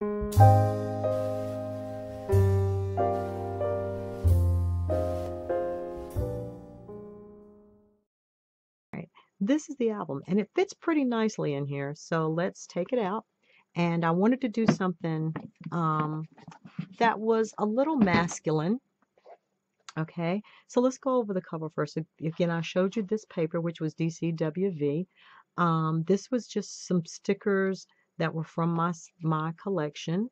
This is the album, and it fits pretty nicely in here, so let's take it out. And I wanted to do something that was a little masculine. Okay, so let's go over the cover first. Again, I showed you this paper, which was DCWV. This was just some stickers that were from my collection.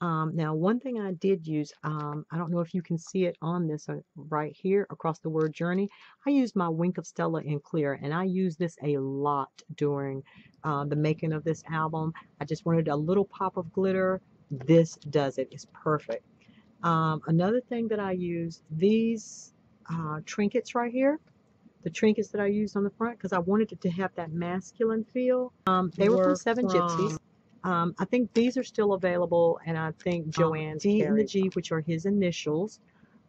Now, one thing I did use, I don't know if you can see it on this right here across the word journey. I used my Wink of Stella in clear, and I used this a lot during the making of this album. I just wanted a little pop of glitter. This does it. It's perfect. Another thing that I use, these trinkets right here, the trinkets that I used on the front, because I wanted it to have that masculine feel. They were from Seven Gypsies. I think these are still available, and I think Joanne's D and the G, which are his initials,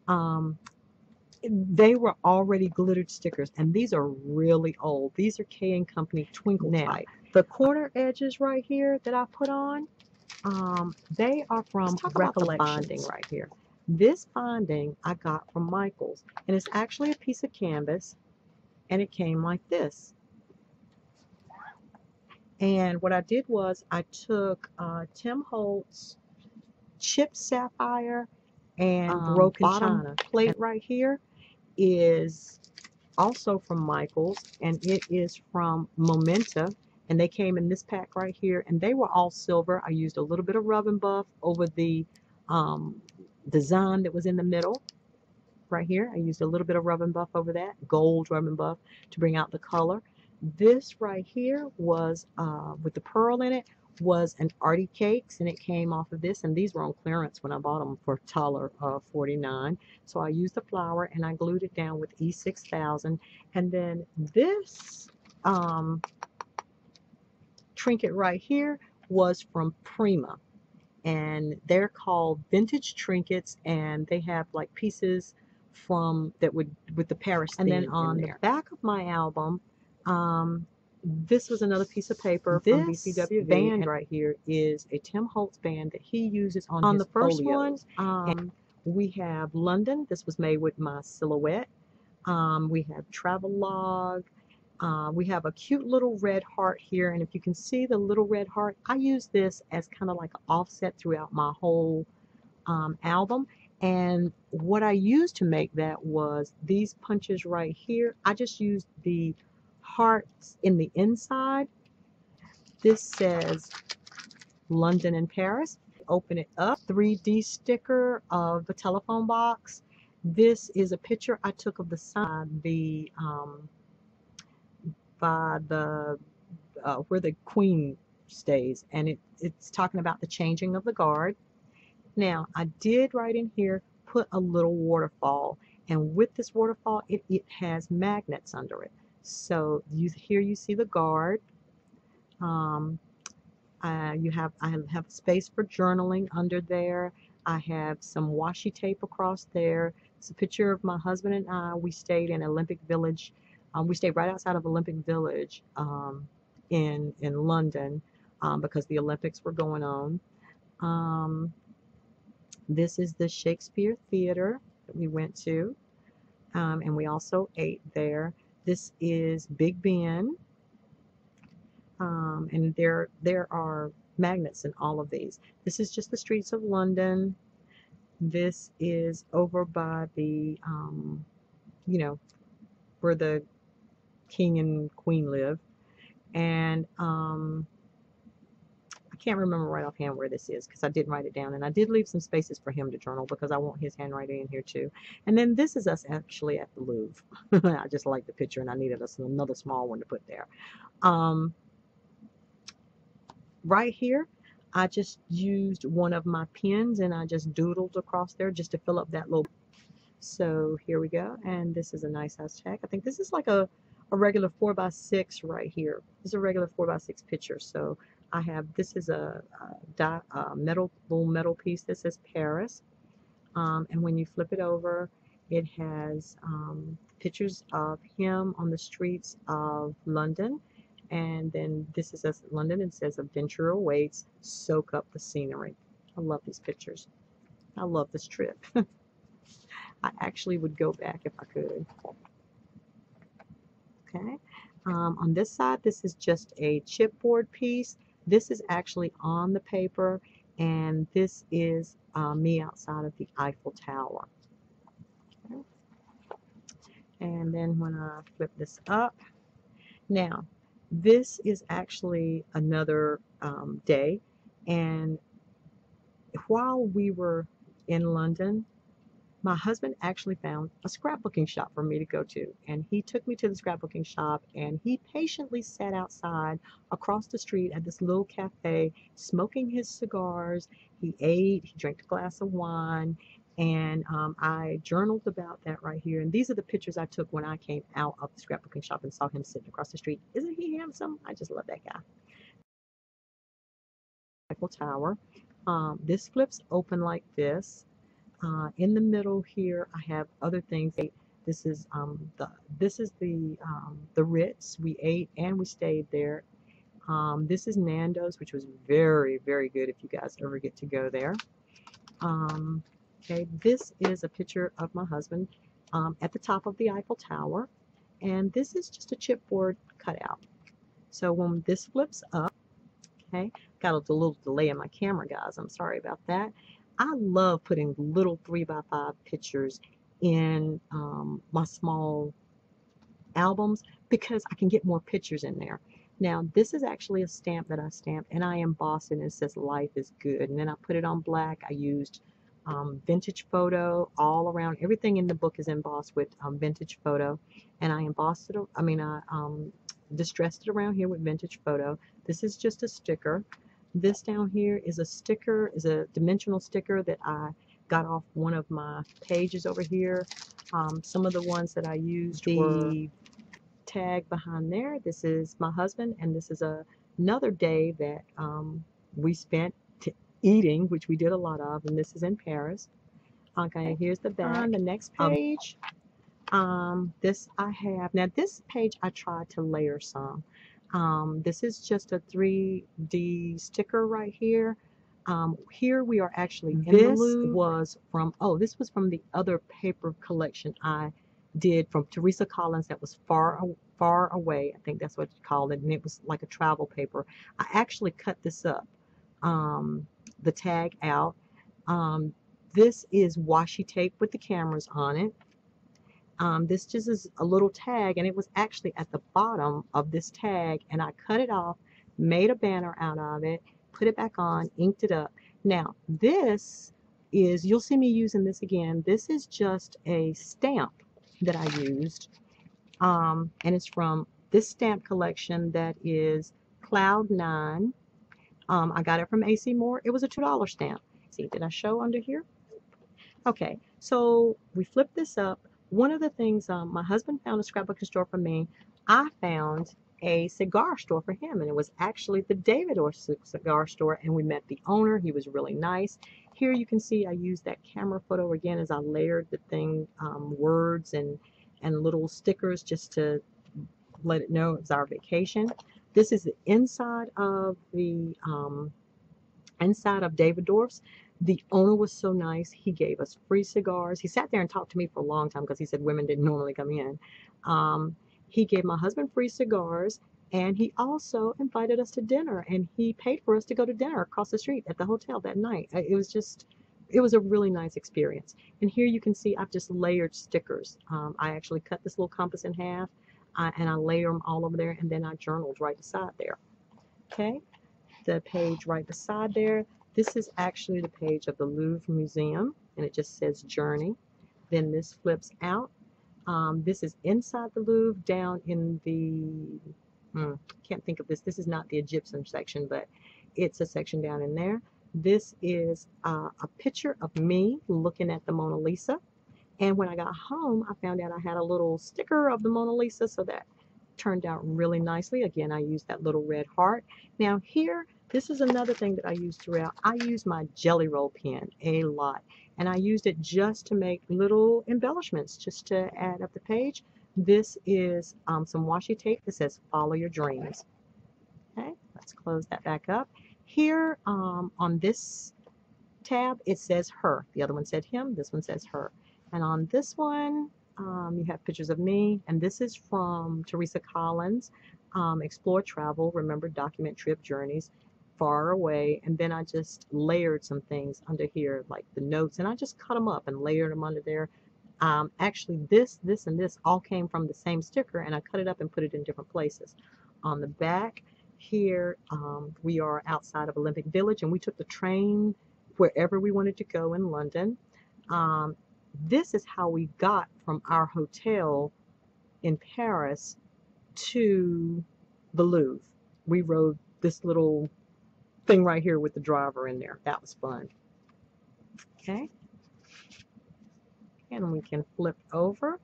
they were already glittered stickers, and these are really old. These are K & Company Twinkle Type. The corner edges right here that I put on, they are from Recollections. Bonding right here. This bonding I got from Micheals, and it's actually a piece of canvas, and it came like this. And what I did was I took Tim Holtz Chipped Sapphire and Broken China. Plate right here is also from Micheals, and it is from Momenta, and they came in this pack right here, and they were all silver. I used a little bit of rub and buff over the design that was in the middle right here. I used a little bit of rub and buff over that, gold rub and buff, to bring out the color. This right here was, with the pearl in it, was an Artie Cakes, and it came off of this, and these were on clearance when I bought them for $1.49. So I used the flower, and I glued it down with E6000. And then this trinket right here was from Prima, and they're called vintage trinkets, and they have like pieces from that would with the Paris theme. And then on the back of my album, this was another piece of paper from DCW. Band right here is a Tim Holtz band that he uses on his the first folios. One. We have London. This was made with my silhouette. We have Travelogue. We have a cute little red heart here, and if you can see the little red heart, I use this as kind of like an offset throughout my whole album. And what I used to make that was these punches right here. I just used the hearts in the inside. This says London and Paris. Open it up, 3D sticker of the telephone box. This is a picture I took of the sign, by the where the Queen stays, and it's talking about the changing of the guard. Now, I did right in here put a little waterfall, and with this waterfall, it has magnets under it. So here you see the guard. I have space for journaling under there. I have some washi tape across there. It's a picture of my husband and I. We stayed in Olympic Village. We stayed right outside of Olympic Village in London because the Olympics were going on. This is the Shakespeare Theater that we went to, and we also ate there. This is Big Ben, and there are magnets in all of these. This is just the streets of London. This is over by the, you know, where the king and queen live. And I can't remember right offhand where this is because I didn't write it down, and I did leave some spaces for him to journal because I want his handwriting in here too. And then this is us actually at the Louvre. I just like the picture, and I needed another small one to put there. Right here, I just used one of my pens, and I just doodled across there just to fill up that little. So here we go, and this is a nice size check. I think this is like a regular 4x6 right here. This is a regular 4x6 picture. So I have, this is a little metal piece that says Paris, and when you flip it over, it has pictures of him on the streets of London, And then this is us in London and says adventure awaits, soak up the scenery. I love these pictures. I love this trip. I actually would go back if I could. Okay. On this side, this is just a chipboard piece. This is actually on the paper, and this is me outside of the Eiffel Tower. Okay. And then when I flip this up, now this is actually another day, and while we were in London, my husband actually found a scrapbooking shop for me to go to, and he took me to the scrapbooking shop, and he patiently sat outside across the street at this little cafe smoking his cigars. He ate, he drank a glass of wine, and I journaled about that right here. And these are the pictures I took when I came out of the scrapbooking shop and saw him sitting across the street. Isn't he handsome? I just love that guy. Eiffel Tower. This flips open like this. In the middle here, I have other things. This is the Ritz. We ate and we stayed there. This is Nando's, which was very, very good if you guys ever get to go there. Okay, this is a picture of my husband at the top of the Eiffel Tower, and this is just a chipboard cutout. So when this flips up, okay, got a little delay in my camera, guys. I'm sorry about that. I love putting little 3x5 pictures in my small albums because I can get more pictures in there. Now, this is actually a stamp that I stamped, and I embossed it, and it says life is good. And then I put it on black. I used vintage photo all around. Everything in the book is embossed with vintage photo, and I embossed it. I distressed it around here with vintage photo. This is just a sticker. This down here is a sticker, is a dimensional sticker that I got off one of my pages over here. Some of the ones that I used were the tag behind there. This is my husband, and this is another day that we spent eating, which we did a lot of, and this is in Paris. Okay, here's the back. On the next page, this I have. Now this page I tried to layer some. This is just a 3D sticker right here. Here we are actually in the loop. This was from the other paper collection I did from Teresa Collins that was far away. I think that's what you called it, and it was like a travel paper. I actually cut this up, the tag out. This is washi tape with the cameras on it. This just is a little tag, and it was actually at the bottom of this tag, and I cut it off, made a banner out of it, put it back on, inked it up. Now this is, you'll see me using this again. This is just a stamp that I used, and it's from this stamp collection that is Cloud 9. I got it from AC Moore. It was a $2 stamp. See, did I show under here? Okay, so we flip this up. One of the things, my husband found a scrapbooking store for me. I found a cigar store for him, and it was actually the David Orr cigar store, and we met the owner. He was really nice. Here you can see I used that camera photo again as I layered the thing, words and little stickers just to let it know it was our vacation. This is the inside of the David Orr's. The owner was so nice. He gave us free cigars. He sat there and talked to me for a long time because he said women didn't normally come in. He gave my husband free cigars, and he also invited us to dinner, and he paid for us to go to dinner across the street at the hotel that night. It was a really nice experience. And here you can see I've just layered stickers. I actually cut this little compass in half, and I layer them all over there, and then I journaled right beside there. Okay, the page right beside there. This is actually the page of the Louvre Museum, and it just says Journey. Then this flips out. This is inside the Louvre, down in the, can't think of this. This is not the Egyptian section, but it's a section down in there. This is a picture of me looking at the Mona Lisa. And when I got home, I found out I had a little sticker of the Mona Lisa, so that turned out really nicely. Again, I used that little red heart. Now here, this is another thing that I use throughout. I use my Jelly Roll pen a lot, and I used it just to make little embellishments, just to add up the page. This is some washi tape that says Follow Your Dreams. Okay, let's close that back up. Here on this tab, it says her. The other one said him. This one says her. And on this one, you have pictures of me. And this is from Teresa Collins, Explore Travel, Remember Document Trip Journeys, Far Away. And then I just layered some things under here, like the notes. And I just cut them up and layered them under there. Actually, this, and this all came from the same sticker. And I cut it up and put it in different places. On the back here, we are outside of Olympic Village. And we took the train wherever we wanted to go in London. This is how we got from our hotel in Paris to the Louvre. We rode this little thing right here with the driver in there. That was fun. Okay. And we can flip over.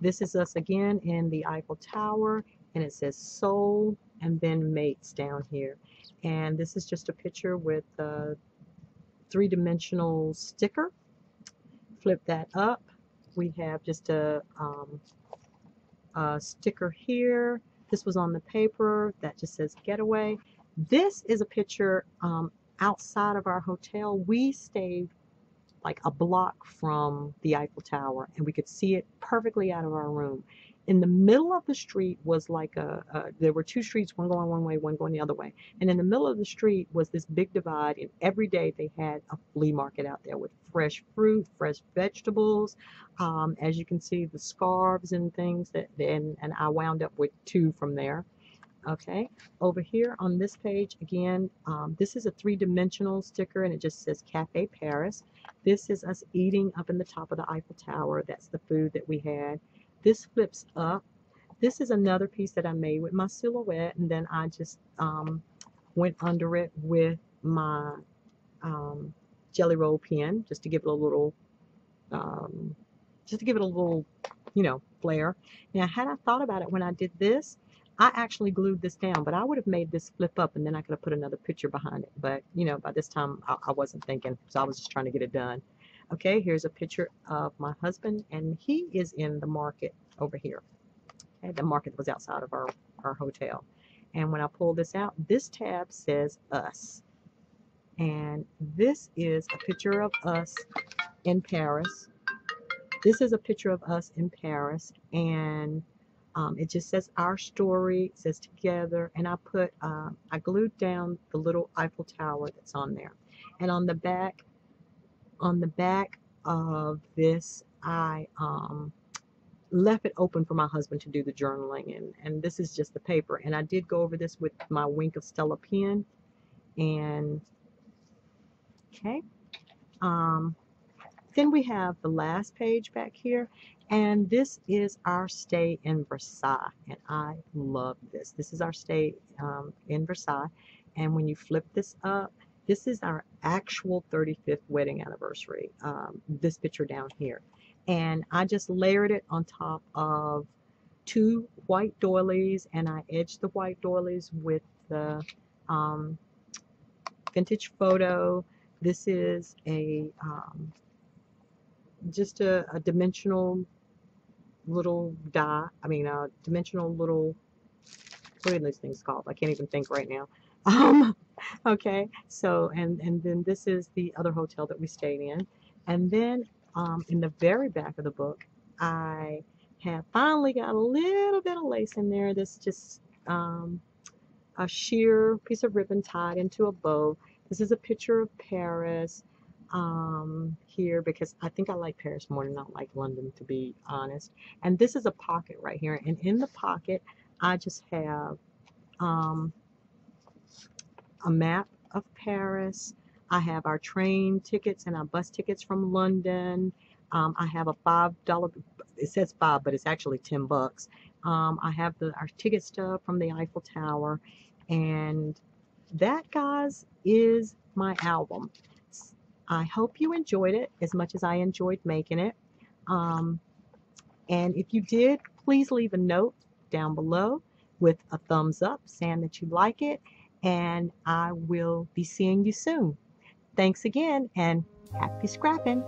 This is us again in the Eiffel Tower, and it says Soul and then Mates down here. And this is just a picture with a three-dimensional sticker. Flip that up. We have just a sticker here. This was on the paper that just says Getaway. This is a picture outside of our hotel. We stayed like a block from the Eiffel Tower, and we could see it perfectly out of our room. In the middle of the street was like there were two streets, one going one way, one going the other way. And in the middle of the street was this big divide, and every day they had a flea market out there with fresh fruit, fresh vegetables. As you can see, the scarves and things and I wound up with two from there. Okay, over here on this page again, this is a three-dimensional sticker, and it just says Cafe Paris. This is us eating up in the top of the Eiffel Tower. That's the food that we had. This flips up. This is another piece that I made with my silhouette, and then I just went under it with my Jelly Roll pen just to give it a little, you know, flair. Now, had I thought about it when I did this, I actually glued this down, but I would have made this flip up, and then I could have put another picture behind it. But, you know, by this time, I wasn't thinking, so I was just trying to get it done. Okay, here's a picture of my husband, and he is in the market over here. Okay, the market was outside of our hotel. And when I pull this out, this tab says Us. And this is a picture of us in Paris. This is a picture of us in Paris, and it just says Our Story. It says Together, and I glued down the little Eiffel Tower that's on there. And on the back of this, I left it open for my husband to do the journaling, and this is just the paper. And I did go over this with my Wink of Stella pen. And okay, then we have the last page back here, and this is our stay in Versailles, and I love this. This is our stay in Versailles, and when you flip this up, this is our actual 35th wedding anniversary, this picture down here. And I just layered it on top of two white doilies, and I edged the white doilies with the vintage photo. This is just a dimensional little die. I mean, a dimensional little, what are these things called? I can't even think right now. Okay, so, and then this is the other hotel that we stayed in. And then in the very back of the book, I have finally got a little bit of lace in there. This is just a sheer piece of ribbon tied into a bow. This is a picture of Paris here, because I think I like Paris more than I like London, to be honest. And this is a pocket right here, and in the pocket I just have a map of Paris. I have our train tickets and our bus tickets from London. I have a $5, it says 5, but it's actually 10 bucks. I have our ticket stub from the Eiffel Tower, and that, guys, is my album. I hope you enjoyed it as much as I enjoyed making it. And if you did, please leave a note down below with a thumbs up saying that you like it, and I will be seeing you soon. Thanks again, and happy scrapping!